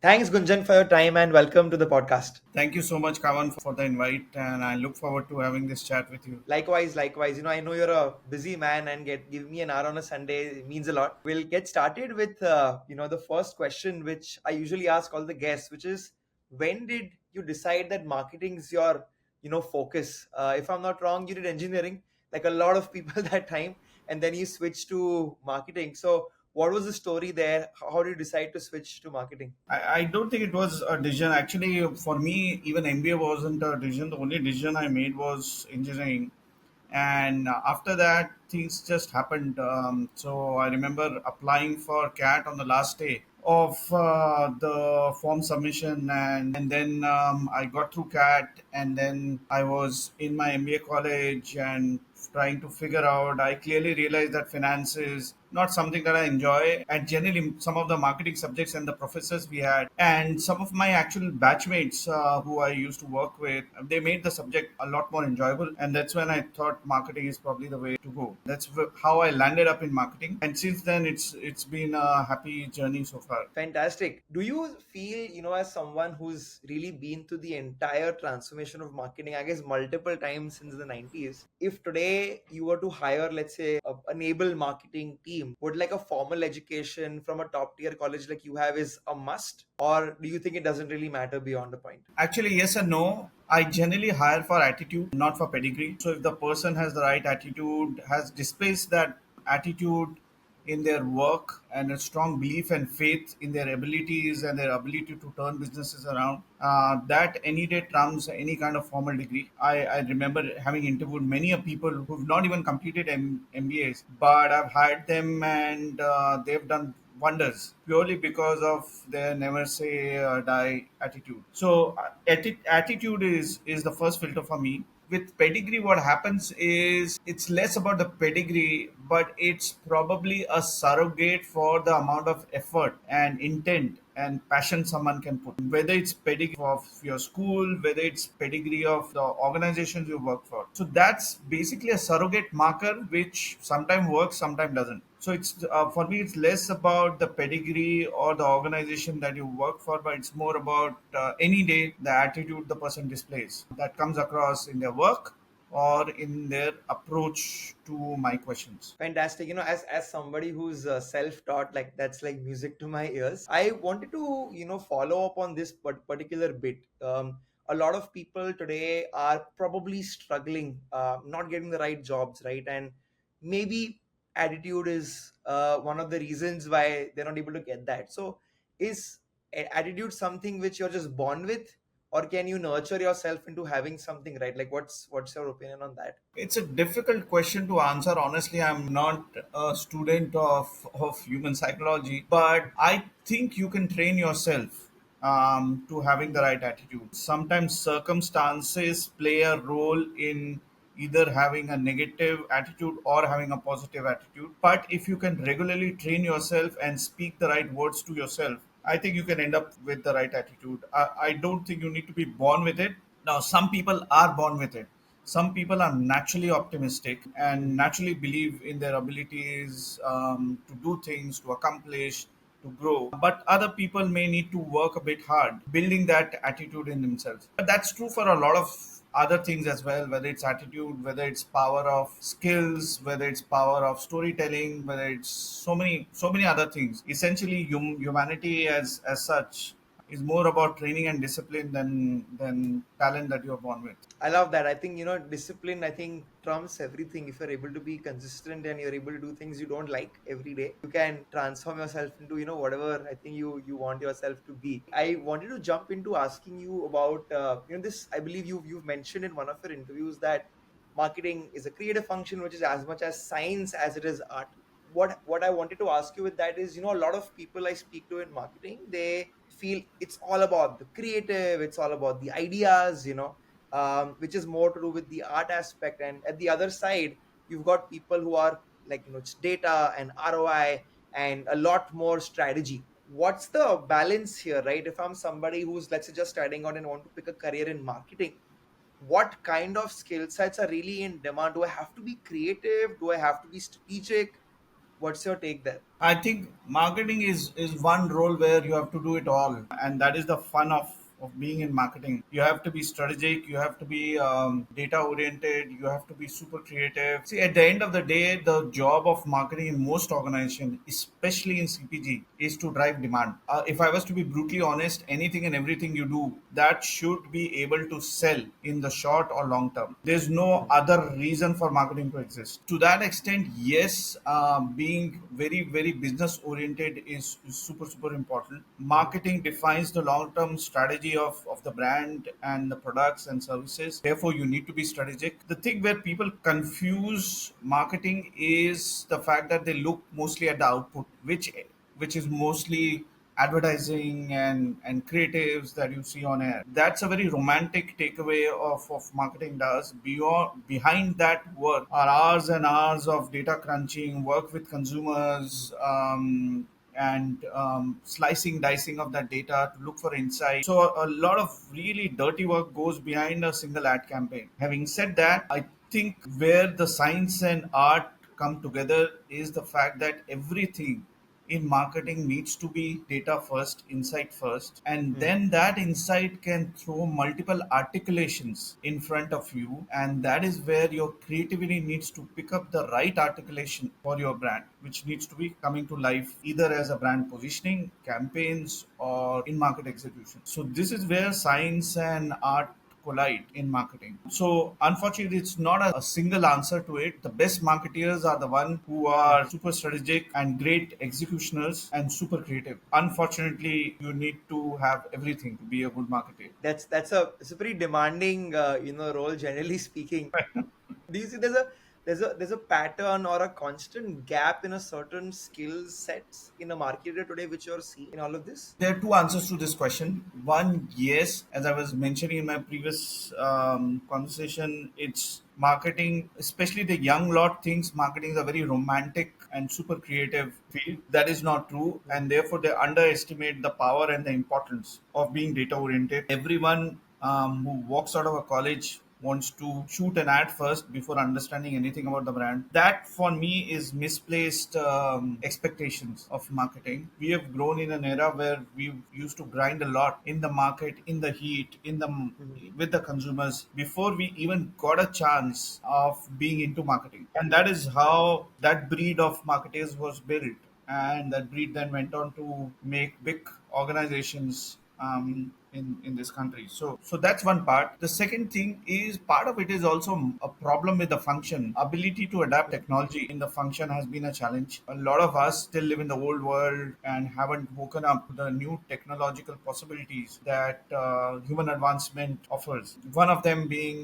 Thanks, Gunjan, for your time and welcome to the podcast. Thank you so much, Kavan, for the invite, and I look forward to having this chat with you. Likewise. I know you're a busy man and give me an hour on a Sunday means a lot. We'll get started with the first question, which I usually ask all the guests, which is when did you decide that marketing is your focus? If I'm not wrong, you did engineering like a lot of people that time, and then you switched to marketing. So, what was the story there? How did you decide to switch to marketing? I don't think it was a decision. Actually, for me, even MBA wasn't a decision. The only decision I made was engineering. And after that, things just happened. So I remember applying for CAT on the last day of the form submission, and then I got through CAT, and then I was in my MBA college and trying to figure out. I clearly realized that finance is not something that I enjoy, and generally some of the marketing subjects and the professors we had, and some of my actual batchmates who I used to work with, they made the subject a lot more enjoyable, and that's when I thought marketing is probably the way to go. That's how I landed up in marketing, and since then it's been a happy journey so far. Fantastic. Do you feel, as someone who's really been through the entire transformation of marketing, I guess multiple times since the 90s, if today you were to hire, let's say, an able marketing team, would like a formal education from a top tier college like you have is a must? Or do you think it doesn't really matter beyond a point? Actually, yes and no. I generally hire for attitude, not for pedigree. So if the person has the right attitude, has displays that attitude in their work and a strong belief and faith in their abilities and their ability to turn businesses around, that any day trumps any kind of formal degree. I remember having interviewed many of people who've not even completed MBAs, but I've hired them and they've done wonders purely because of their never say die attitude. So attitude is the first filter for me. With pedigree, what happens is it's less about the pedigree, but it's probably a surrogate for the amount of effort and intent and passion someone can put. Whether it's pedigree of your school, whether it's pedigree of the organizations you work for. So that's basically a surrogate marker, which sometimes works, sometimes doesn't. So it's for me, it's less about the pedigree or the organization that you work for, but it's more about any day the attitude the person displays that comes across in their work or in their approach to my questions. Fantastic. As somebody who's self-taught, like that's like music to my ears. I wanted to follow up on this particular bit. A lot of people today are probably struggling, not getting the right jobs, right? And maybe attitude is one of the reasons why they're not able to get that. So is attitude something which you're just born with, or can you nurture yourself into having something, right? Like what's your opinion on that? It's a difficult question to answer. Honestly, I'm not a student of human psychology, but I think you can train yourself to having the right attitude. Sometimes circumstances play a role in either having a negative attitude or having a positive attitude. But if you can regularly train yourself and speak the right words to yourself, I think you can end up with the right attitude. I don't think you need to be born with it. Now, some people are born with it. Some people are naturally optimistic and naturally believe in their abilities to do things, to accomplish, to grow. But other people may need to work a bit hard building that attitude in themselves. But that's true for a lot of other things as well, whether it's attitude, whether it's power of skills, whether it's power of storytelling, whether it's so many other things. Essentially, humanity as such is more about training and discipline than talent that you're born with. I love that. I think, discipline, I think trumps everything. If you're able to be consistent and you're able to do things you don't like every day, you can transform yourself into, whatever I think you want yourself to be. I wanted to jump into asking you about, this, I believe you've mentioned in one of your interviews that marketing is a creative function, which is as much as science as it is art. What I wanted to ask you with that is, a lot of people I speak to in marketing, they feel it's all about the creative, it's all about the ideas, which is more to do with the art aspect. And at the other side, you've got people who are like, it's data and ROI and a lot more strategy. What's the balance here, right? If I'm somebody who's, let's say, just starting out and want to pick a career in marketing, what kind of skill sets are really in demand? Do I have to be creative? Do I have to be strategic? What's your take there? I think marketing is one role where you have to do it all, and that is the fun of being in marketing. You have to be strategic, you have to be data oriented, you have to be super creative. See, at the end of the day, the job of marketing in most organizations, especially in CPG, is to drive demand. If I was to be brutally honest, anything and everything you do that should be able to sell in the short or long term. There's no other reason for marketing to exist. To that extent, yes, being very business oriented is super important. Marketing defines the long term strategy of the brand and the products and services. Therefore, you need to be strategic. The thing where people confuse marketing is the fact that they look mostly at the output, which is mostly advertising and creatives that you see on air. That's a very romantic takeaway of marketing does. Beyond behind that work are hours and hours of data crunching, work with consumers, and slicing, dicing of that data to look for insight. So a lot of really dirty work goes behind a single ad campaign. Having said that, I think where the science and art come together is the fact that everything in marketing needs to be data first, insight first, and Hmm. then that insight can throw multiple articulations in front of you, and that is where your creativity needs to pick up the right articulation for your brand, which needs to be coming to life either as a brand positioning, campaigns, or in market execution. So this is where science and art collide in marketing. So unfortunately, it's not a single answer to it. The best marketeers are the one who are super strategic and great executioners and super creative. Unfortunately, you need to have everything to be a good marketer. It's a pretty demanding role, generally speaking. Do you see there's a pattern or a constant gap in a certain skill sets in a marketer today which you're seeing in all of this? There are two answers to this question. One, yes, as I was mentioning in my previous conversation, it's marketing, especially the young lot thinks marketing is a very romantic and super creative field. That is not true, and therefore they underestimate the power and the importance of being data oriented. Everyone who walks out of a college wants to shoot an ad first before understanding anything about the brand. That for me is misplaced expectations of marketing. We have grown in an era where we used to grind a lot in the market, in the heat, in the Mhm. with the consumers before we even got a chance of being into marketing. And that is how that breed of marketers was built. And that breed then went on to make big organizations in this country. So that's one part. The second thing is part of it is also a problem with the function. Ability to adapt technology in the function has been a challenge. A lot of us still live in the old world and haven't woken up to the new technological possibilities that human advancement offers. One of them being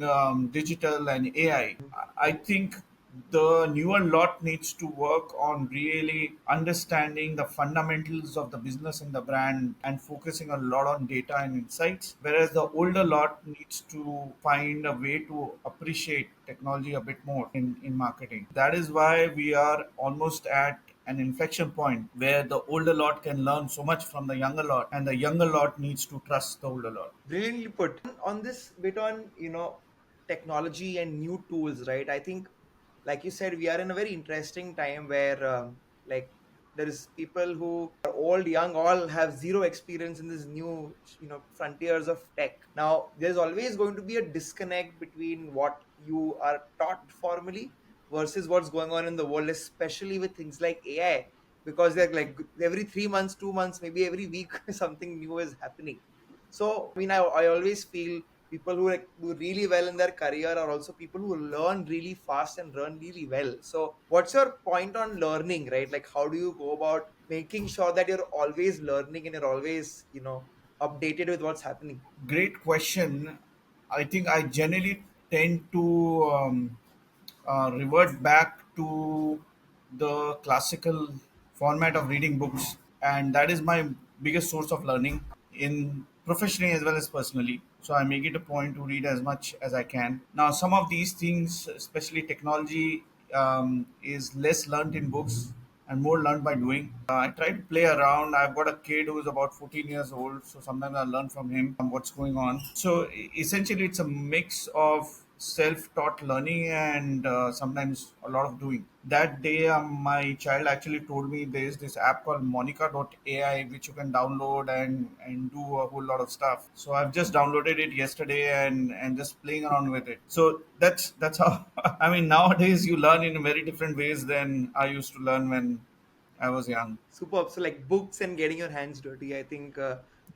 digital and AI. I think the newer lot needs to work on really understanding the fundamentals of the business and the brand and focusing a lot on data and insights, whereas the older lot needs to find a way to appreciate technology a bit more in marketing. That is why we are almost at an inflection point where the older lot can learn so much from the younger lot, and the younger lot needs to trust the older lot. Brilliantly put. On this bit on, technology and new tools, right? I think, like you said, we are in a very interesting time where, like, there is people who are old, young, all have zero experience in this new, frontiers of tech. Now, there's always going to be a disconnect between what you are taught formally versus what's going on in the world, especially with things like AI, because they're like every 3 months, 2 months, maybe every week, something new is happening. So, I mean, I always feel people who like do really well in their career are also people who learn really fast and learn really well. So, what's your point on learning, right? Like, how do you go about making sure that you're always learning and you're always, updated with what's happening? Great question. I think I generally tend to revert back to the classical format of reading books, and that is my biggest source of learning in professionally as well as personally. So I make it a point to read as much as I can. Now, some of these things, especially technology, is less learned in books and more learned by doing. I try to play around. I've got a kid who is about 14 years old, so sometimes I learn from him what's going on. So essentially, it's a mix of self-taught learning and sometimes a lot of doing. That day, my child actually told me there is this app called Monica.ai which you can download and do a whole lot of stuff. So I've just downloaded it yesterday and just playing around with it. So that's how I mean nowadays you learn in very different ways than I used to learn when I was young. Superb. So like books and getting your hands dirty, I think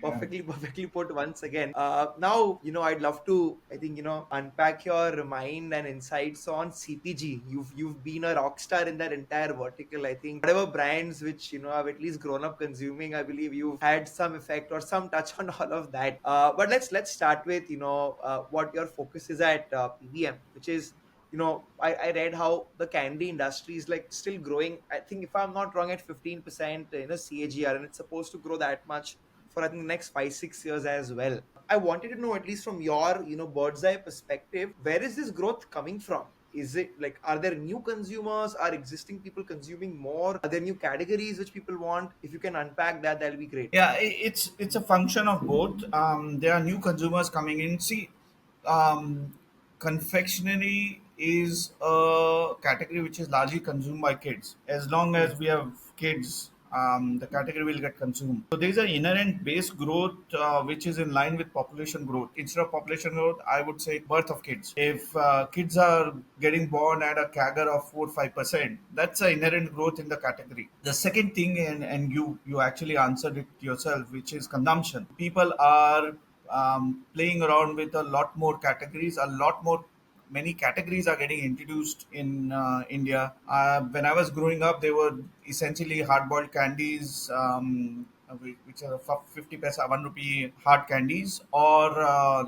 Yeah. perfectly, perfectly put once again. Now, I'd love to, I think, unpack your mind and insights on CPG. You've been a rock star in that entire vertical. I think whatever brands which, have at least grown up consuming, I believe you've had some effect or some touch on all of that. But let's start with, what your focus is at PBM, which is I read how the candy industry is like still growing. I think if I'm not wrong, at 15%, CAGR, and it's supposed to grow that much for I think the next 5-6 years as well. I wanted to know, at least from your bird's eye perspective, where is this growth coming from? Is it like, are there new consumers? Are existing people consuming more? Are there new categories which people want? If you can unpack that, that'll be great. Yeah, it's a function of both. There are new consumers coming in. See, um, confectionery is a category which is largely consumed by kids. As long Hmm. as we have kids, the category will get consumed. So there is an inherent base growth which is in line with population growth. Instead of population growth, I would say birth of kids. If kids are getting born at a CAGR of 4-5%, that's an inherent growth in the category. The second thing, and you actually answered it yourself, which is consumption. People are playing around with a lot more categories, a lot more many categories are getting introduced in India. When I was growing up, they were essentially hard-boiled candies, which are 50 paisa, 1 rupee hard candies, or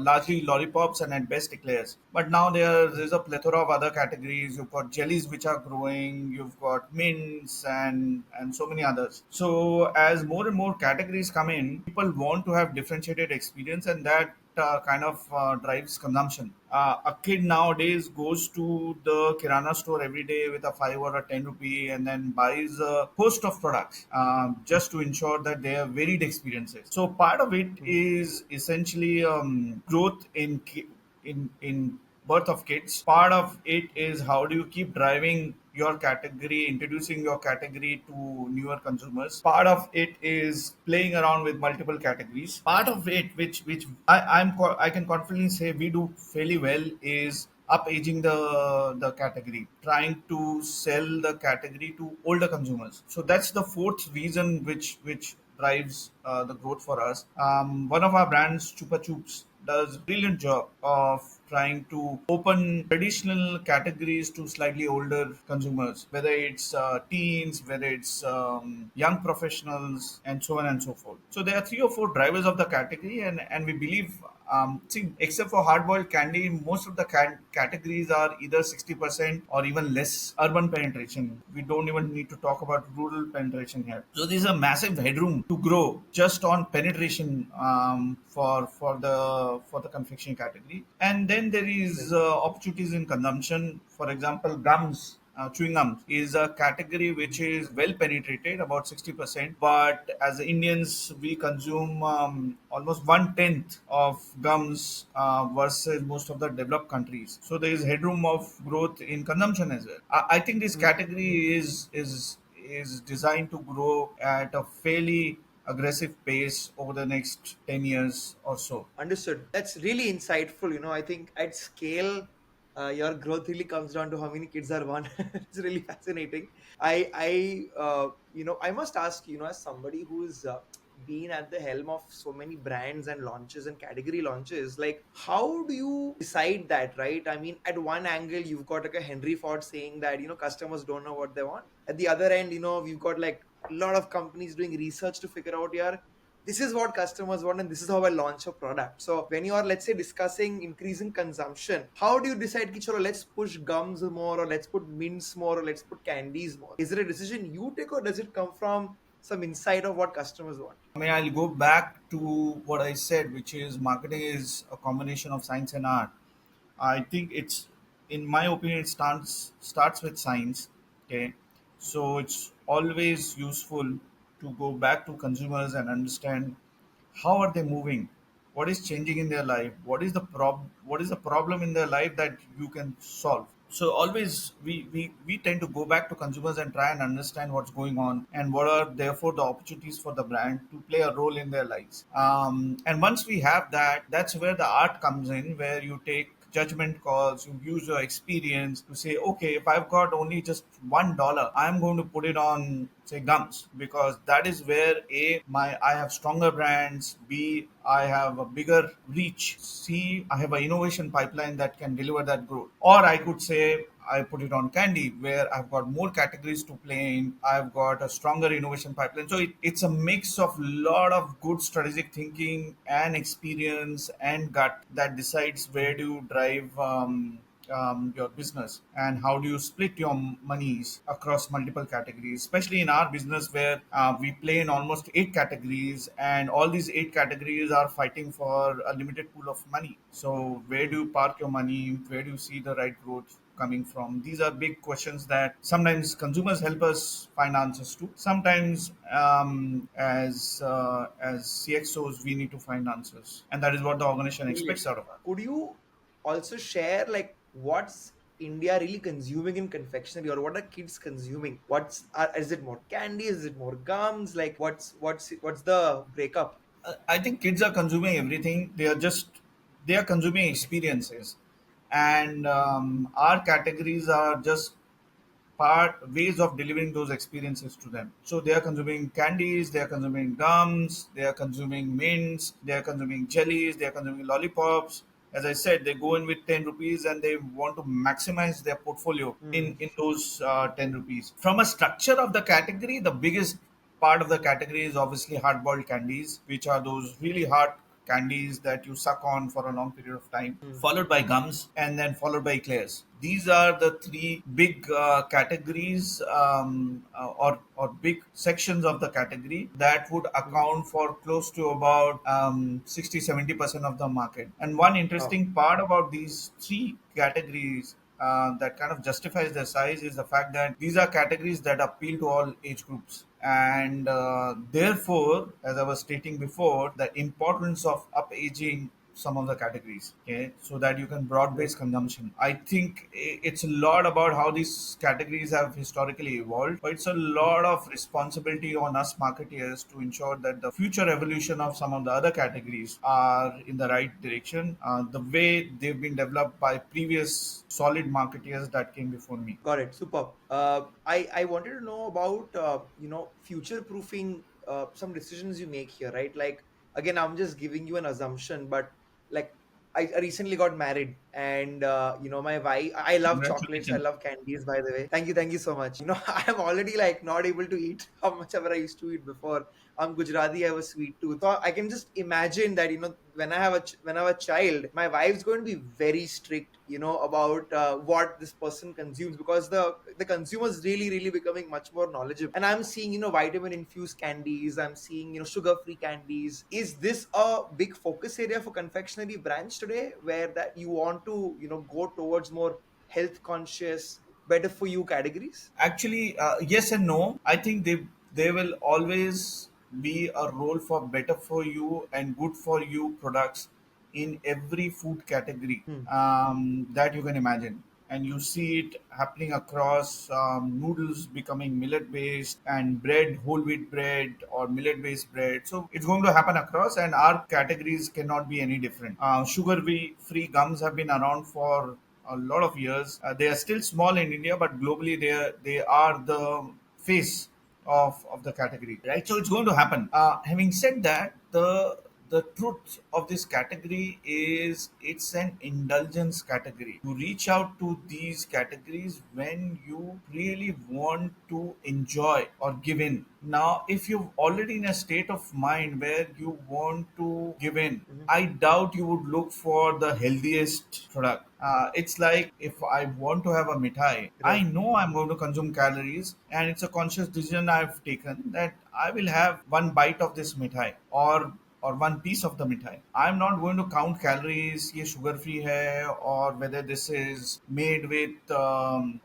largely lollipops and at best eclairs. But now there's a plethora of other categories. You've got jellies which are growing. You've got mints and so many others. So as more and more categories come in, people want to have differentiated experience, and that kind of drives consumption. A kid nowadays goes to the kirana store every day with a 5 or a 10 rupee and then buys a host of products just to ensure that they have varied experiences. So part of it Hmm. is essentially growth in birth of kids. Part of it is how do you keep driving your category, introducing your category to newer consumers. Part of it is playing around with multiple categories. Part of it, which I can confidently say we do fairly well, is up aging the category, trying to sell the category to older consumers. So that's the fourth reason which drives the growth for us. One of our brands, Chupa Chups, does a brilliant job of trying to open traditional categories to slightly older consumers, whether it's teens, whether it's young professionals, and so on and so forth. So there are three or four drivers of the category, and we believe. See, except for hard-boiled candy, most of the categories are either 60% or even less urban penetration. We don't even need to talk about rural penetration here. So there's a massive headroom to grow just on penetration for the confection category. And then there is opportunities in consumption. For example, gums. Chewing gums is a category which is well penetrated, about 60%. But as Indians, we consume almost 1/10 of gums versus most of the developed countries. So there is headroom of growth in consumption as well. I think this Hmm. category is designed to grow at a fairly aggressive pace over the next 10 years or so. Understood. That's really insightful. I think at scale, your growth really comes down to how many kids are born. It's really fascinating. I must ask, as somebody who's been at the helm of so many brands and launches and category launches, like, how do you decide that, right? I mean, at one angle, you've got like a Henry Ford saying that, customers don't know what they want. At the other end, we've got like a lot of companies doing research to figure out, yeah, this is what customers want and this is how I launch a product. So when you are, let's say, discussing increasing consumption, how do you decide ki, chalo, let's push gums more, or let's put mints more, or let's put candies more? Is it a decision you take, or does it come from some insight of what customers want? I mean, I'll go back to what I said, which is marketing is a combination of science and art. I think in my opinion, it starts with science. Okay, so it's always useful to go back to consumers and understand how are they moving what is changing in their life, what is the problem in their life that you can solve. So always we tend to go back to consumers and try and understand what's going on and what are therefore the opportunities for the brand to play a role in their lives. And once we have that, that's where the art comes in, where you take judgment calls, you use your experience to say, okay, if I've got only just $1, I'm going to put it on, say, gums, because that is where A, my I have stronger brands, B, I have a bigger reach, C, I have an innovation pipeline that can deliver that growth. Or I could say I put it on candy, where I've got more categories to play in. I've got a stronger innovation pipeline. So it's a mix of lot of good strategic thinking and experience and gut that decides where do you drive your business and how do you split your monies across multiple categories, especially in our business where we play in almost eight categories, and all these eight categories are fighting for a limited pool of money. So where do you park your money, where do you see the right growth coming from? These are big questions that sometimes consumers help us find answers to. Sometimes, as CXOs, we need to find answers, and that is what the organization Brilliant. expects out of us. Could you also share like what's India really consuming in confectionery, or what are kids consuming? Is it more candy? Is it more gums? Like what's the breakup? I think kids are consuming everything. They are consuming experiences, and our categories are just part ways of delivering those experiences to them. So they are consuming candies, they are consuming gums, they are consuming mints, they are consuming jellies, they are consuming lollipops. As I said, they go in with 10 rupees and they want to maximize their portfolio Hmm. in those 10 rupees. From a structure of the category, the biggest part of the category is obviously hard boiled candies, which are those really hard candies that you suck on for a long period of time, Hmm. followed by gums, and then followed by eclairs. These are the three big categories, or big sections of the category that would Hmm. account for close to about 60-70% of the market. And one Oh, interesting part about these three categories that kind of justifies their size is the fact that these are categories that appeal to all age groups. And therefore, as I was stating before, the importance of up aging some of the categories, okay, so that you can broad okay. base consumption. I think it's a lot about how these categories have historically evolved, but it's a Hmm. lot of responsibility on us marketeers to ensure that the future evolution of some of the other categories are in the right direction, the way they've been developed by previous solid marketeers that came before me. Got it. Super. I wanted to know about future proofing some decisions you make here, right? Like again, I'm just giving you an assumption, but like I recently got married, and my wife. I love chocolates. I Congratulations. love candies. By the way, thank you so much. I'm already like not able to eat how much ever I used to eat before. I'm Gujarati. I have a sweet tooth. So I can just imagine that when when I have a child, my wife's going to be very strict, about what this person consumes, because the consumer is really really becoming much more knowledgeable. And I'm seeing vitamin infused candies. I'm seeing sugar free candies. Is this a big focus area for confectionery brands today, where that you want to go towards more health conscious, better for you categories? Actually, yes and no. I think they will always be a role for better for you and good for you products in every food category Hmm. that you can imagine. And you see it happening across noodles becoming millet based, and bread, whole wheat bread or millet based bread. So it's going to happen across, and our categories cannot be any different. Sugar free gums have been around for a lot of years. They are still small in India, but globally they are the face of the category, right? So it's going to happen. Having said that, the truth of this category is it's an indulgence category. You reach out to these categories when you really want to enjoy or give in. Now, if you're already in a state of mind where you want to give in, Hmm. I doubt you would look for the healthiest product. It's like if I want to have a mithai, I Right. know I'm going to consume calories, and it's a conscious decision I've taken that I will have one bite of this mithai, or or one piece of the mithai. I'm not going to count calories, ये sugar free है, or whether this is made with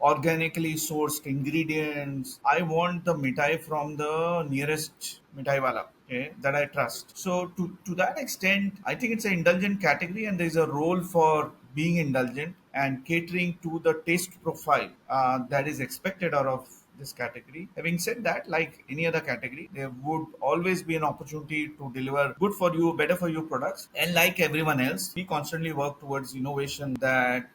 organically sourced ingredients. I want the mithai from the nearest mithai wala, okay, that I trust. So to that extent, I think it's an indulgent category, and there's a role for being indulgent and catering to the taste profile that is expected out of this category. Having said that, like any other category, there would always be an opportunity to deliver good for you, better for you products. And like everyone else, we constantly work towards innovation that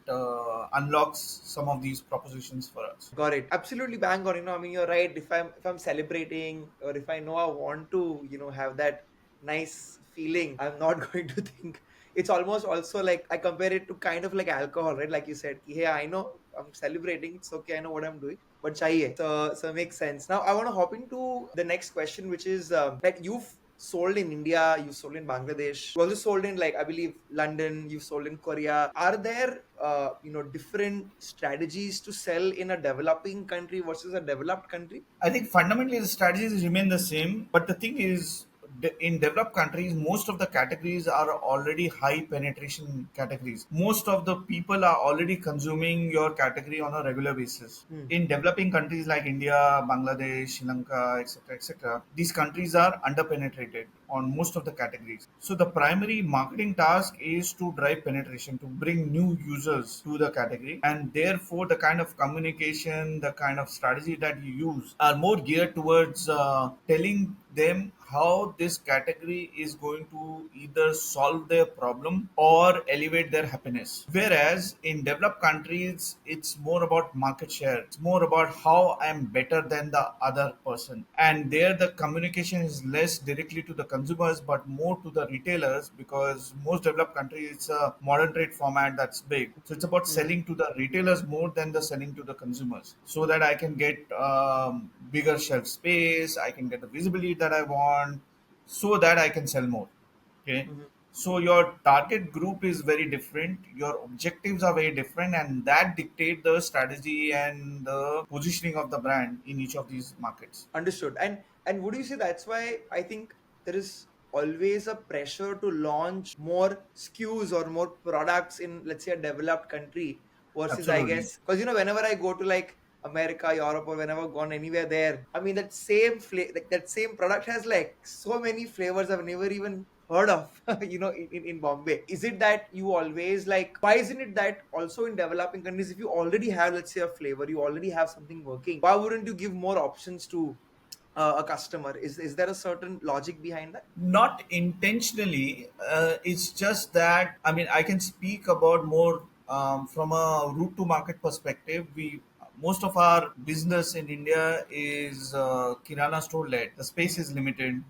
unlocks some of these propositions for us. Got it. Absolutely bang on. I mean, you're right. If I'm celebrating, or if I know I want to, have that nice feeling, I'm not going to think. It's almost also like I compare it to kind of like alcohol, right? Like you said, hey, I know I'm celebrating. It's okay. I know what I'm doing. But chahiye. So it makes sense. Now I want to hop into the next question, which is that you've sold in India, you've sold in Bangladesh, you also sold in, like, I believe, London, you've sold in Korea. Are there different strategies to sell in a developing country versus a developed country? I think fundamentally the strategies remain the same, but the thing is, in developed countries, most of the categories are already high penetration categories. Most of the people are already consuming your category on a regular basis. Hmm. In developing countries like India, Bangladesh, Sri Lanka, etc., these countries are underpenetrated on most of the categories. So the primary marketing task is to drive penetration, to bring new users to the category, and therefore the kind of communication, the kind of strategy that you use are more geared towards telling them how this category is going to either solve their problem or elevate their happiness. Whereas in developed countries, it's more about market share. It's more about how I'm better than the other person. And there the communication is less directly to the consumers but more to the retailers, because most developed countries it's a modern trade format that's big. So it's about Hmm. selling to the retailers more than the selling to the consumers, so that I can get bigger shelf space, I can get the visibility that I want, so that I can sell more. Okay. Mhm. So your target group is very different, your objectives are very different, and that dictate the strategy and the positioning of the brand in each of these markets. Understood. And would you say that's why I think there is always a pressure to launch more SKUs or more products in, let's say, a developed country versus, I Absolutely. guess, because whenever I go to like America, Europe, or whenever I've gone anywhere there, I mean that same like that same product has like so many flavors I've never even heard of, in Bombay. Is it that you always like, why isn't it that also in developing countries, if you already have, let's say, a flavor, you already have something working, why wouldn't you give more options to a customer? Is there a certain logic behind that? Not intentionally, it's just that, I mean, I can speak about more from a route to market perspective. We Most of our business in India is kirana store led. The space is limited.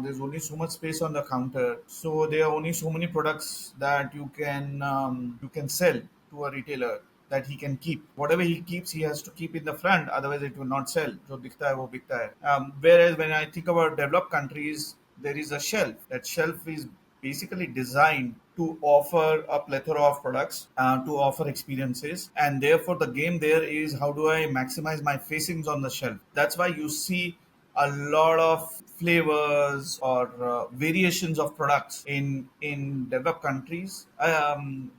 There's only so much space on the counter, so there are only so many products that you can sell to a retailer, that he can keep. Whatever he keeps, he has to keep in the front, otherwise it will not sell. So दिखता है वो बिकता है. Whereas when I think about developed countries, there is a shelf. That shelf is basically designed to offer a plethora of products, to offer experiences, and therefore the game there is how do I maximize my facings on the shelf. That's why you see a lot of flavors or variations of products in developed countries,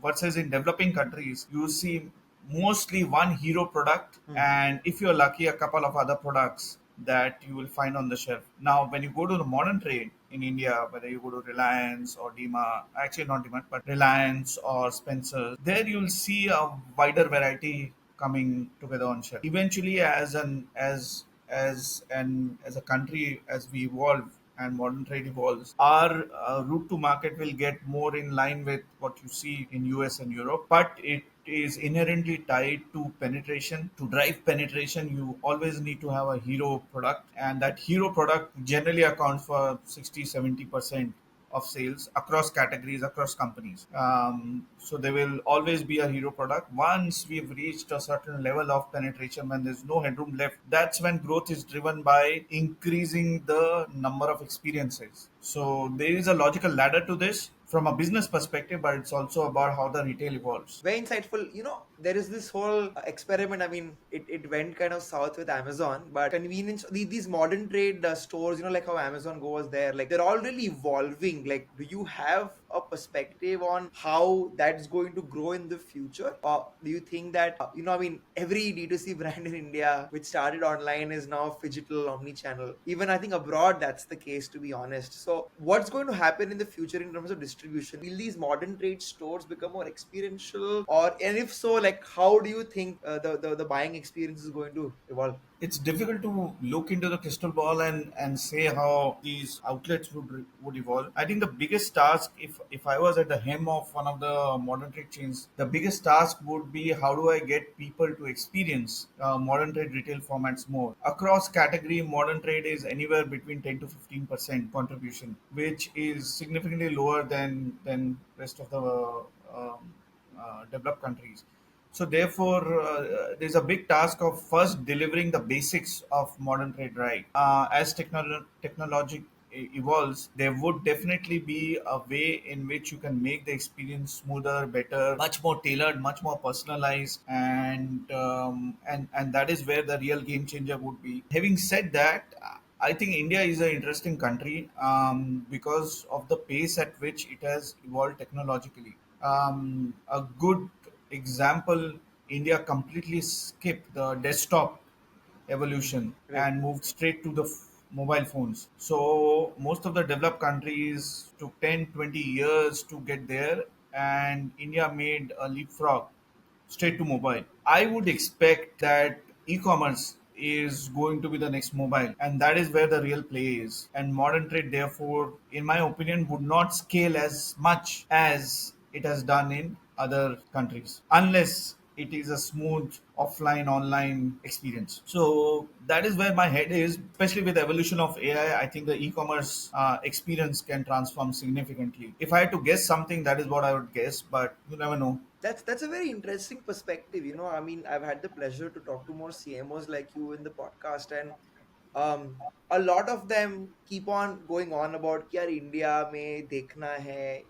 versus in developing countries you see mostly one hero product, Hmm. and if you're lucky a couple of other products that you will find on the shelf. Now when you go to the modern trade in India, whether you go to Reliance or Dima, actually not Dima, but Reliance or Spencer, there you'll see a wider variety coming together on shelf. Eventually, as a country, as we evolve and modern trade evolves, our route to market will get more in line with what you see in US and Europe, but it is inherently tied to penetration. To drive penetration, you always need to have a hero product, and that hero product generally accounts for 60-70% of sales across categories, across companies. So there will always be a hero product. Once we've reached a certain level of penetration, when there's no headroom left, that's when growth is driven by increasing the number of experiences. So there is a logical ladder to this from a business perspective, but it's also about how the retail evolves. Very insightful. There is this whole experiment. I mean, it went kind of south with Amazon, but convenience, these modern trade stores, like how Amazon Go was there, like they're all really evolving. Like, do you have a perspective on how that's going to grow in the future? Or do you think that, I mean, every D2C brand in India which started online is now phygital, omni-channel. Even I think abroad that's the case, to be honest. So what's going to happen in the future in terms of distribution? Will these modern trade stores become more experiential, or and if so, like how do you think the buying experience is going to evolve? It's difficult to look into the crystal ball and say how these outlets would evolve. I think the biggest task, if I was at the helm of one of the modern trade chains, the biggest task would be how do I get people to experience modern trade retail formats more across category. Modern trade is anywhere between 10 to 15% contribution, which is significantly lower than rest of the developed countries. So therefore, there's a big task of first delivering the basics of modern trade right. As technology evolves, there would definitely be a way in which you can make the experience smoother, better, much more tailored, much more personalized, and that is where the real game changer would be. Having said that, I think India is an interesting country because of the pace at which it has evolved technologically. A good example, India completely skipped the desktop evolution Right. and moved straight to the mobile phones. So most of the developed countries took 10, 20 years to get there, and India made a leapfrog straight to mobile. I would expect that e-commerce is going to be the next mobile, and that is where the real play is. And modern trade, therefore, in my opinion, would not scale as much as it has done in other countries, unless it is a smooth offline online experience. So that is where my head is, especially with the evolution of AI. I think the e-commerce experience can transform significantly. If I had to guess something, that is what I would guess, but you never know. That's a very interesting perspective. I mean, I've had the pleasure to talk to more CMOs like you in the podcast, and a lot of them keep on going on about कि यार India में देखना है,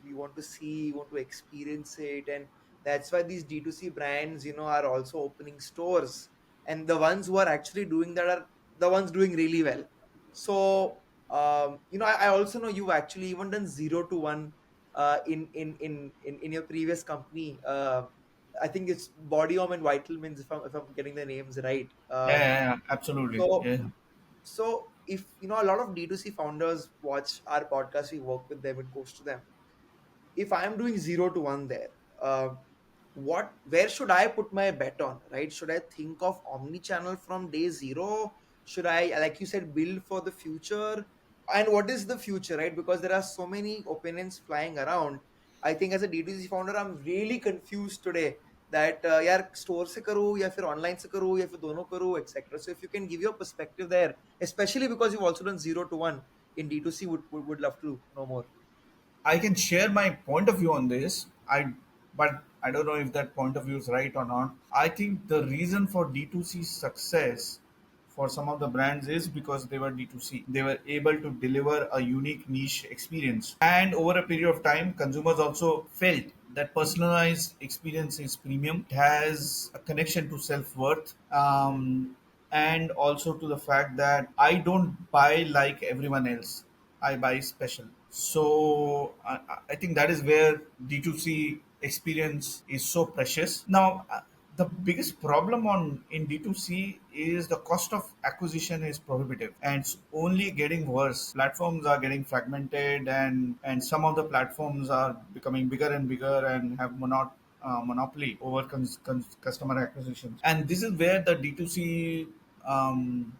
we want to see, we want to experience it, and that's why these D2C brands, are also opening stores, and the ones who are actually doing that are the ones doing really well. So, I also know you've actually even done 0 to 1 in your previous company. I think it's Bodyom and Vitalmins, if I'm getting the names right. Yeah, yeah, yeah, absolutely. So Yeah. so if a lot of D2C founders watch our podcast, we work with them, it goes to them. If I'm doing 0 to 1 there, uh, where should I put my bet on, right? Should I think of omni-channel from day zero? Should I, like you said, build for the future? And what is the future, right? Because there are so many opinions flying around. I think as a D2C founder, I'm really confused today that यार store से करूँ या फिर online से करूँ या फिर दोनों करूँ, etc. So if you can give your perspective there, especially because you've also done 0 to 1 in D2C, would love to know more. I can share my point of view on this. But I don't know if that point of view is right or not. I think the reason for D2C success for some of the brands is because they were D2C. They were able to deliver a unique niche experience. And over a period of time, consumers also felt that personalized experience is premium. It has a connection to self worth. And also to the fact that I don't buy like everyone else. I buy special. So I think that is where D2C experience is so precious. Now, the biggest problem on in D2C is the cost of acquisition is prohibitive, and it's only getting worse. Platforms are getting fragmented, and some of the platforms are becoming bigger and bigger and have monopoly over customer acquisition. And this is where the D2C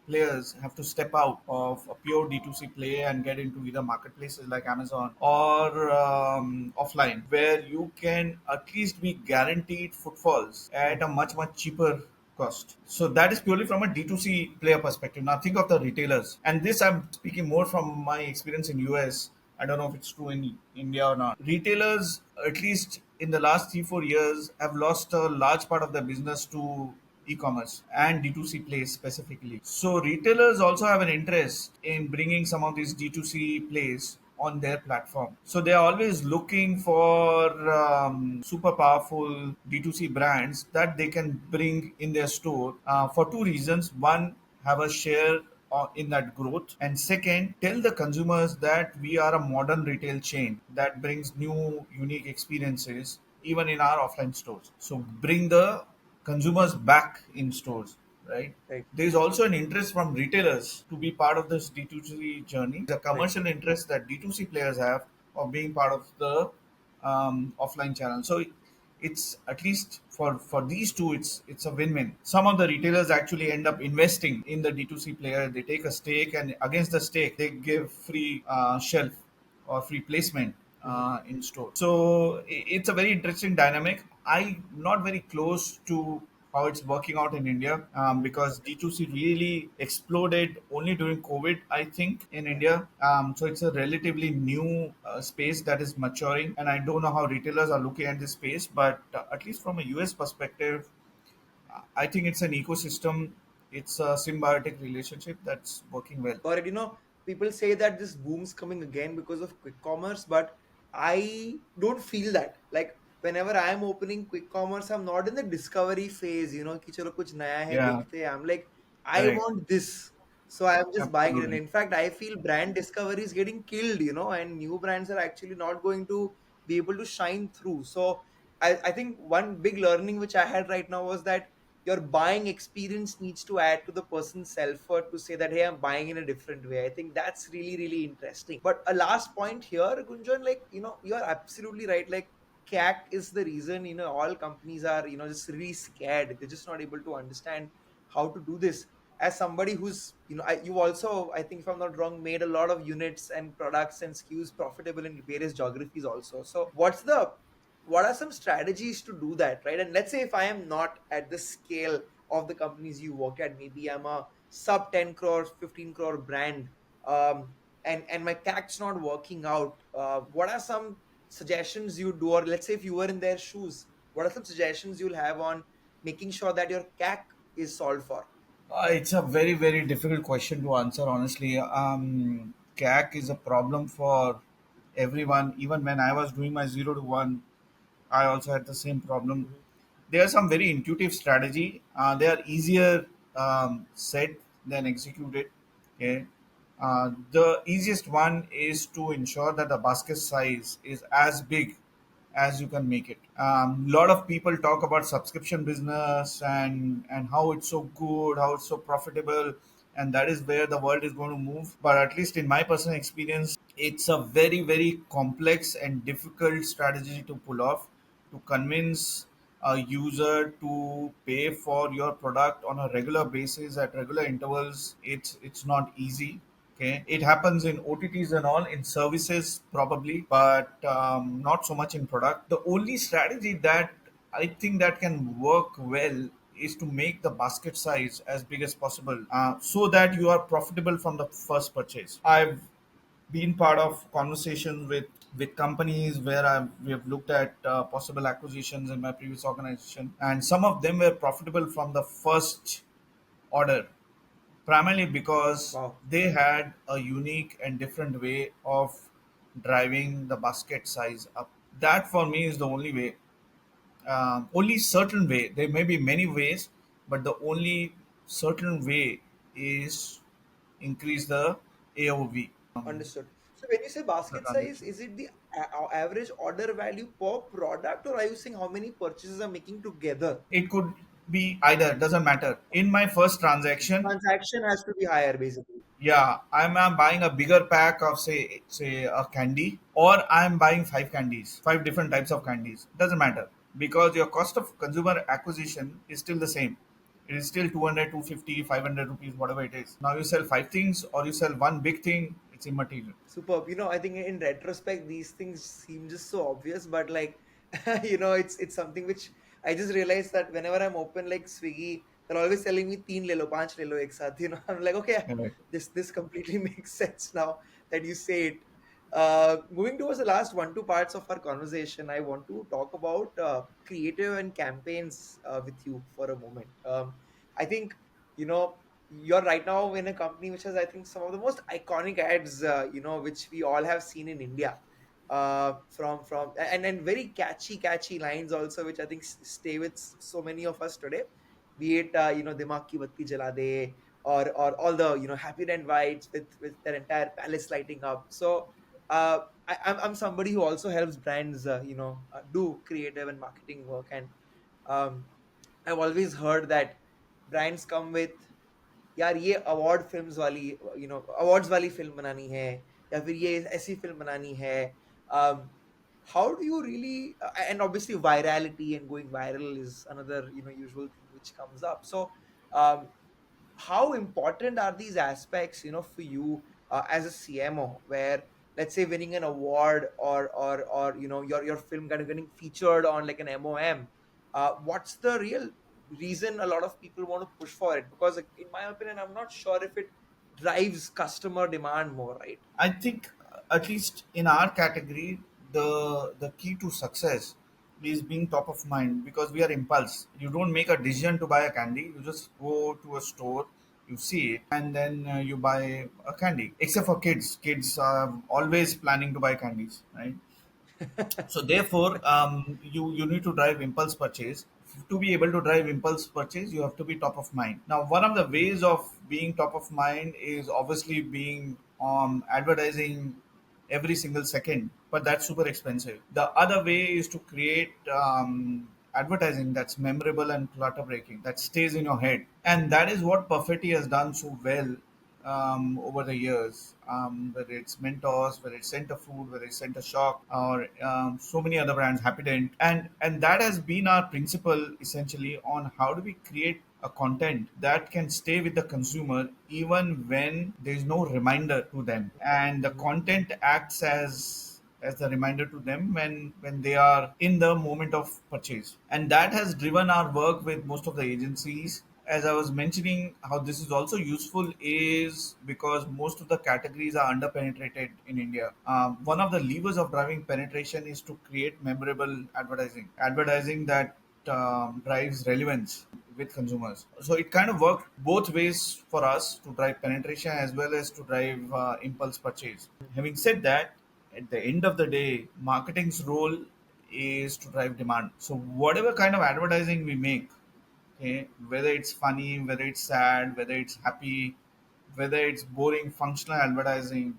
players have to step out of a pure D2C play and get into either marketplaces like Amazon or offline, where you can at least be guaranteed footfalls at a much cheaper cost. So that is purely from a D2C player perspective. Now think of the retailers, and this I'm speaking more from my experience in US. I don't know if it's true in India or not. Retailers, at least in the last 3 4 years, have lost a large part of their business to e-commerce and D2C plays specifically. So retailers also have an interest in bringing some of these D2C plays on their platform. So they are always looking for super powerful D2C brands that they can bring in their store for two reasons. One, have a share in that growth, and second, tell the consumers that we are a modern retail chain that brings new unique experiences even in our offline stores. So bring the consumers back in stores, right? Right. There is also an interest from retailers to be part of this D2C journey. The Right. commercial interest that D2C players have of being part of the offline channel. So it's at least for these two, it's a win-win. Some of the retailers actually end up investing in the D2C player. They take a stake, and against the stake, they give free shelf or free placement Mhm. in store. So it's a very interesting dynamic. I'm not very close to how it's working out in India because D2C really exploded only during COVID, I think, in Yeah. India. So it's a relatively new space that is maturing, and I don't know how retailers are looking at this space, but at least from a US perspective, I think it's an ecosystem. It's a symbiotic relationship that's working well. Got it. People say that this boom's coming again because of quick commerce, but I don't feel that. Like whenever I'm opening quick commerce, I'm not in the discovery phase, कि चलो कुछ नया है Yeah, देखते हैं. I'm like, I correct. want this. So I'm just buying it. And Absolutely. in fact, I feel brand discovery is getting killed, and new brands are actually not going to be able to shine through. So I think one big learning which I had right now was that your buying experience needs to add to the person's self-worth to say that, hey, I'm buying in a different way. I think that's really, really interesting. But a last point here, Gunjan, like, you're absolutely right. Like, CAC is the reason, all companies are, just really scared. They're just not able to understand how to do this. As somebody who's, you also, I think if I'm not wrong, made a lot of units and products and SKUs profitable in various geographies also. So what are some strategies to do that, right? And let's say if I am not at the scale of the companies you work at, maybe I'm a sub 10 crore 15 crore brand, and my CAC's not working out. What are some suggestions you do, or let's say if you were in their shoes, what are some suggestions you'll have on making sure that your CAC is solved for? It's a very, very difficult question to answer, honestly. CAC is a problem for everyone. Even when I was doing my 0 to 1, I also had the same problem. Mhm. There are some very intuitive strategy. They are easier said than executed. Okay. The easiest one is to ensure that the basket size is as big as you can make it. Lot of people talk about subscription business and how it's so good, how it's so profitable, and that is where the world is going to move. But at least in my personal experience, it's a very, very complex and difficult strategy to pull off, to convince a user to pay for your product on a regular basis at regular intervals. It's not easy. Okay, it happens in OTTs and all, in services probably, but not so much in product. The only strategy that I think that can work well is to make the basket size as big as possible, so that you are profitable from the first purchase. I've been part of conversations with companies where we have looked at possible acquisitions in my previous organization, and some of them were profitable from the first order, primarily because Wow. they had a unique and different way of driving the basket size up. That for me is the only way, only certain way. There may be many ways, but the only certain way is increase the AOV, Understood. So when you say the basket size, transaction. is it the average order value per product, or are you saying how many purchases are making together? It could be either, doesn't matter. In my first transaction, Transaction has to be higher, basically. yeah, I'm buying a bigger pack of say a candy, or I'm buying five candies, five different types of candies. Doesn't matter because your cost of consumer acquisition is still the same. It is still 200, 250, 500 rupees, whatever it is. Now you sell five things or you sell one big thing, it's immaterial. Superb. I think in retrospect, these things seem just so obvious, but like, it's something which I just realized that whenever I'm open like Swiggy, they're always telling me teen le lo, panch le lo ek saath. I'm like, okay, Correct. this completely makes sense now that you say it. Moving towards the last one, two parts of our conversation, I want to talk about creative and campaigns with you for a moment. I think, you know, you're right now in a company which has, I think, some of the most iconic ads, which we all have seen in India. From and very catchy lines also, which I think stay with so many of us today. Be it Dimag ki batti jala de, or all the happy and whites with their entire palace lighting up. So I'm somebody who also helps brands, do creative and marketing work, and um, I've always heard that brands come with, यार ये award films वाली, awards वाली film बनानी है, या फिर ये ऐसी फिल्म बनानी है. um, how do you really, and obviously virality and going viral is another usual thing which comes up. So um, how important are these aspects, for you as a CMO, where let's say winning an award, or your film kind of getting featured on like an MOM? What's the real reason a lot of people want to push for it? Because like, in my opinion, I'm not sure if it drives customer demand more, right? I think, at least in our category, the key to success is being top of mind because we are impulse. You don't make a decision to buy a candy. You just go to a store, you see it, and then you buy a candy. Except for kids, kids are always planning to buy candies, right? So therefore, you need to drive impulse purchase. To be able to drive impulse purchase, you have to be top of mind. Now, one of the ways of being top of mind is obviously being on advertising every single second, but that's super expensive. The other way is to create advertising that's memorable and clutter breaking, that stays in your head, and that is what Perfetti has done so well over the years, whether it's Mentos, whether it's Center Food, whether it's Center Shock, or so many other brands, Happy Dent, and that has been our principle essentially on how do we create a content that can stay with the consumer even when there is no reminder to them, and the content acts as the reminder to them when they are in the moment of purchase, and that has driven our work with most of the agencies. As I was mentioning, how this is also useful is because most of the categories are underpenetrated in India. One of the levers of driving penetration is to create memorable advertising that drives relevance with consumers. So it kind of worked both ways for us to drive penetration as well as to drive impulse purchase. Having said that, at the end of the day, marketing's role is to drive demand. So whatever kind of advertising we make, okay, whether it's funny, whether it's sad, whether it's happy, whether it's boring functional advertising,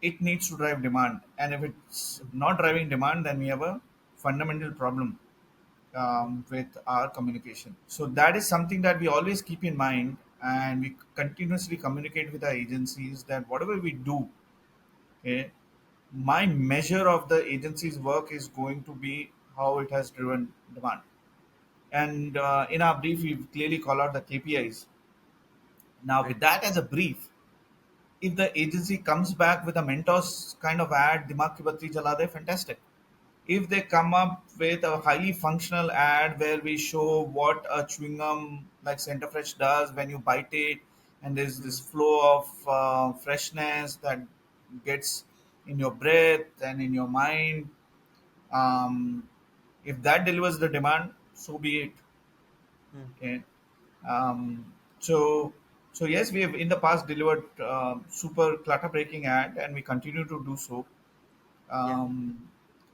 it needs to drive demand. And if it's not driving demand, then we have a fundamental problem with our communication. So that is something that we always keep in mind, and we continuously communicate with our agencies that whatever we do, okay, my measure of the agency's work is going to be how it has driven demand. And in our brief, we've clearly call out the KPIs. Now, Right. with that as a brief, if the agency comes back with a Mentos kind of ad, Dimag ki batti jala de, fantastic. If they come up with a highly functional ad where we show what a chewing gum like Center Fresh does when you bite it, and there's this flow of freshness that gets in your breath and in your mind, um, if that delivers the demand, so be it. Hmm. Okay. So, so yes, we have in the past delivered super clutter breaking ad, and we continue to do so Yeah.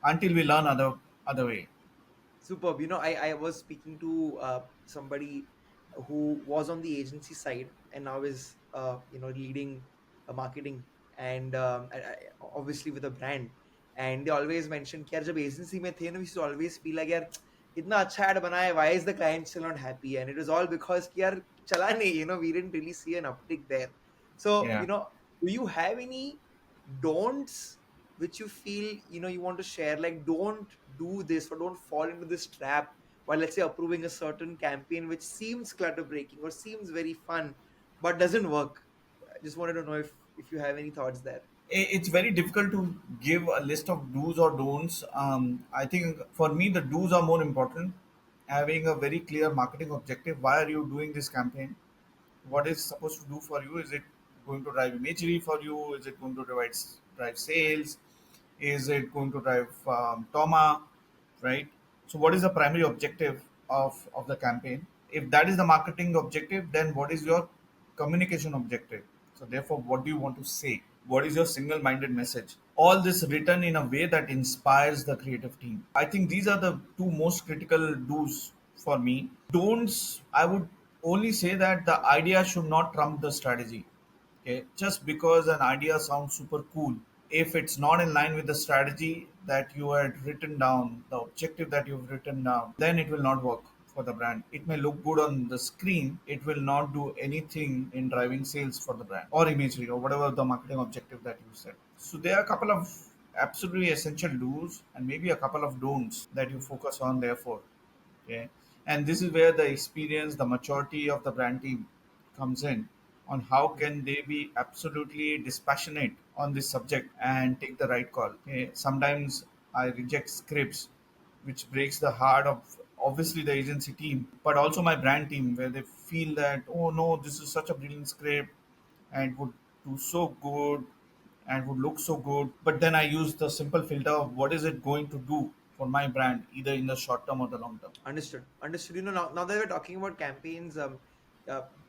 until we learn other way. Superb. I was speaking to somebody who was on the agency side and now is, leading marketing, and obviously with a brand. And they always mentioned कि यार जब agency में थे ना, we used to always feel like यार इतना अच्छा ad बना है, why is the client still not happy? And it was all because कि यार चला नहीं, we didn't really see an uptick there. So, Yeah. do you have any don'ts which you feel, you want to share, like don't do this or don't fall into this trap while, let's say, approving a certain campaign which seems clutter breaking or seems very fun but doesn't work? I just wanted to know if you have any thoughts there. It's very difficult to give a list of do's or don'ts. I think for me, the do's are more important. Having a very clear marketing objective. Why are you doing this campaign? What is supposed to do for you? Is it going to drive imagery for you? Is it going to drive drive sales? Is it going to drive trauma, right? So what is the primary objective of the campaign? If that is the marketing objective, then what is your communication objective? So therefore, what do you want to say? What is your single-minded message? All this written in a way that inspires the creative team. I think these are the two most critical do's for me. Don'ts, I would only say that the idea should not trump the strategy. Okay, just because an idea sounds super cool, if it's not in line with the strategy that you had written down, the objective that you've written down, then it will not work for the brand. It may look good on the screen, it will not do anything in driving sales for the brand or imagery or whatever the marketing objective that you set. So there are a couple of absolutely essential do's and maybe a couple of don'ts that you focus on, therefore. Okay, and this is where the experience, the maturity of the brand team comes in, on how can they be absolutely dispassionate on this subject and take the right call. Okay, sometimes I reject scripts which breaks the heart of obviously the agency team but also my brand team, where they feel that, oh no, this is such a brilliant script and would do so good and would look so good, but then I use the simple filter of what is it going to do for my brand, either in the short term or the long term. Understood. Understood. Now that we're talking about campaigns, uh,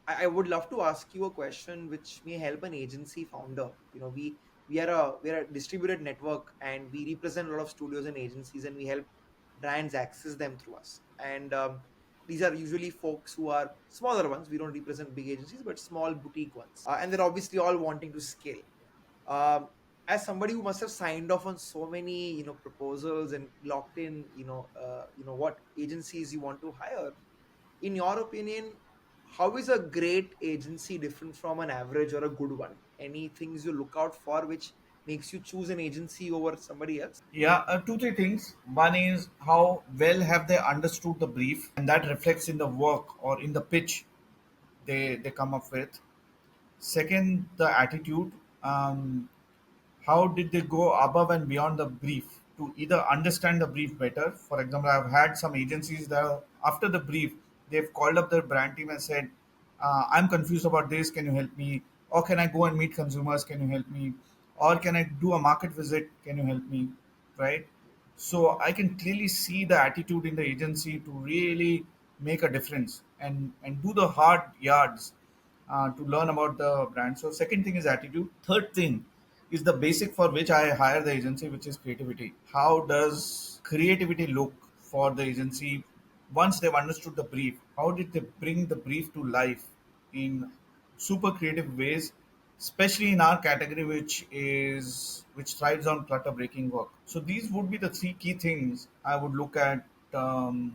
I would love to ask you a question which may help an agency founder. We are a distributed network, and we represent a lot of studios and agencies, and we help brands access them through us. And these are usually folks who are smaller ones. We don't represent big agencies, but small boutique ones, and they're obviously all wanting to scale. um, as somebody who must have signed off on so many proposals and locked in what agencies you want to hire, in your opinion, how is a great agency different from an average or a good one? Any things you look out for which makes you choose an agency over somebody else? Yeah, two, three things. One is how well have they understood the brief, and that reflects in the work or in the pitch they come up with. Second, the attitude. How did they go above and beyond the brief to either understand the brief better? For example, I've had some agencies that after the brief, they've called up their brand team and said, I'm confused about this, can you help me? Or can I go and meet consumers, can you help me? Or can I do a market visit, can you help me? Right? So I can clearly see the attitude in the agency to really make a difference and do the hard yards to learn about the brand. So second thing is attitude. Third thing is the basic for which I hire the agency, which is creativity. How does creativity look for the agency once they've understood the brief? How did they bring the brief to life in super creative ways, especially in our category, which thrives on clutter breaking work? So these would be the three key things I would look at the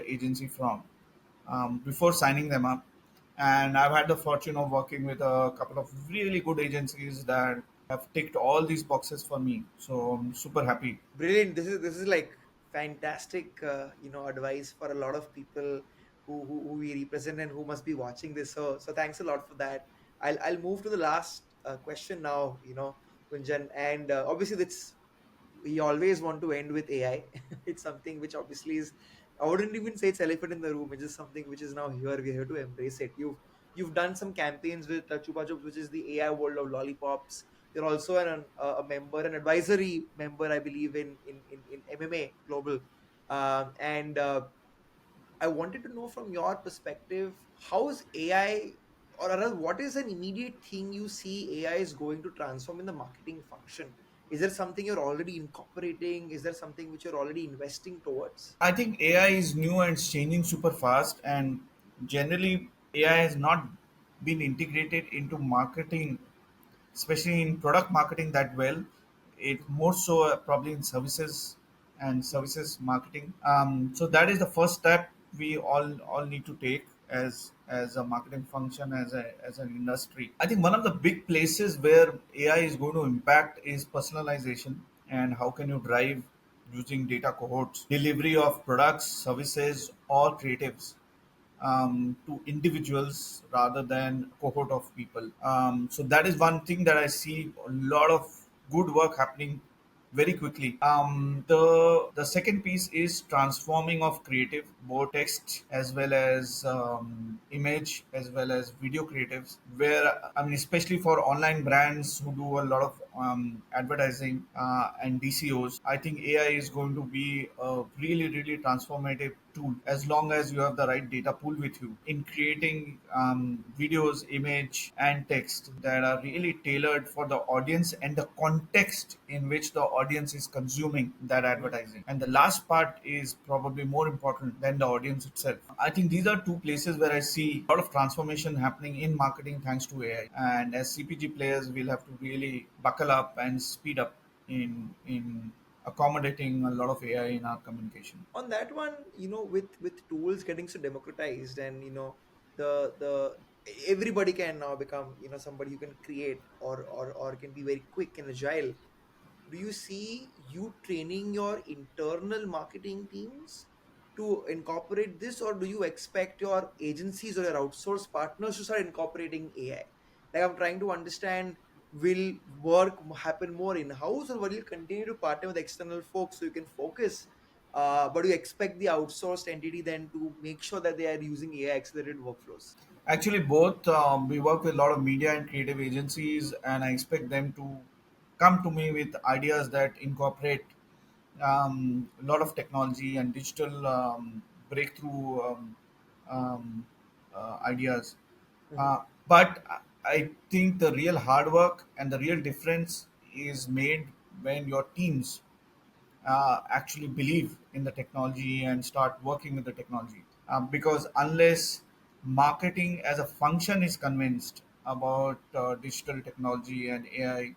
agency from before signing them up. And I've had the fortune of working with a couple of really good agencies that have ticked all these boxes for me. So I'm super happy. Brilliant. This is like fantastic advice for a lot of people who we represent and who must be watching this. So thanks a lot for that. I'll move to the last question now, Kunjan. And obviously that's we always want to end with AI. It's something which obviously is, I wouldn't even say it's elephant in the room. It's just something which is now here. We're here to embrace it. You've done some campaigns with Chupa Chups, which is the AI world of lollipops. You're also a member, an advisory member, I believe, in MMA Global. And I wanted to know from your perspective, how is AI, or rather, what is an immediate thing you see AI is going to transform in the marketing function? Is there something you're already incorporating? Is there something which you're already investing towards? I think AI is new and it's changing super fast, and generally, AI has not been integrated into marketing, especially in product marketing, that well. It more so probably in services and services marketing. So that is the first step we all need to take as a marketing function, as an industry. I think one of the big places where AI is going to impact is personalization, and how can you drive using data cohorts delivery of products, services, or creatives to individuals rather than cohort of people. So that is one thing that I see a lot of good work happening very quickly. The second piece is transforming of creative, both text as well as image as well as video creatives. Where I mean, especially for online brands who do a lot of advertising and DCOs, I think AI is going to be a really really transformative tool as long as you have the right data pool with you in creating videos, image, and text that are really tailored for the audience and the context in which the audience is consuming that Mhm. advertising. And the last part is probably more important than the audience itself. I think these are two places where I see a lot of transformation happening in marketing thanks to AI. And as CPG players, we'll have to really buckle up and speed up in accommodating a lot of AI in our communication. On that one, with tools getting so democratized, and the everybody can now become somebody who can create or can be very quick and agile. Do you see you training your internal marketing teams to incorporate this, or do you expect your agencies or your outsourced partners to start incorporating AI? Like, I'm trying to understand, will work happen more in house, or will you continue to partner with external folks so you can focus, but you expect the outsourced entity then to make sure that they are using AI accelerated workflows? Actually, both. We work with a lot of media and creative agencies, and I expect them to come to me with ideas that incorporate a lot of technology and digital breakthrough ideas. Mhm. But I think the real hard work and the real difference is made when your teams actually believe in the technology and start working with the technology. Because unless marketing as a function is convinced about digital technology and AI,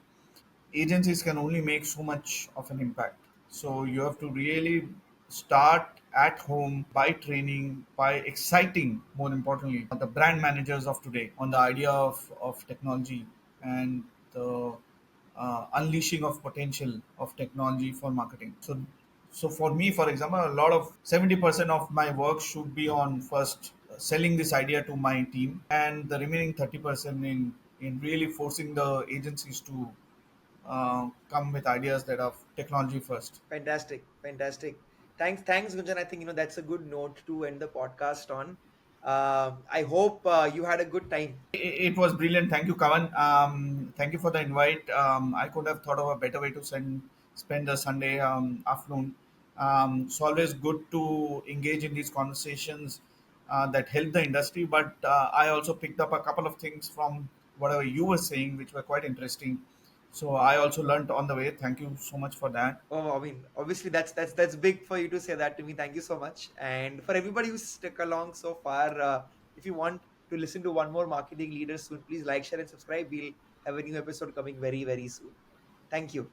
agencies can only make so much of an impact. So you have to really start at home by training, by exciting, more importantly, the brand managers of today on the idea of technology and the unleashing of potential of technology for marketing. So for me, for example, a lot of 70% of my work should be on first selling this idea to my team, and the remaining 30% in really forcing the agencies to come with ideas that are technology first. Fantastic, fantastic. Thanks, Gunjan. I think that's a good note to end the podcast on. I hope you had a good time. It was brilliant. Thank you, Kavan. Thank you for the invite. I could have thought of a better way to spend the Sunday afternoon. It's always good to engage in these conversations that help the industry. But I also picked up a couple of things from whatever you were saying, which were quite interesting. So I also learned on the way. Thank you so much for that. Oh, I mean, obviously that's big for you to say that to me. Thank you so much. And for everybody who's stuck along so far, if you want to listen to one more marketing leader soon, please like, share, and subscribe. We'll have a new episode coming very, very soon. Thank you.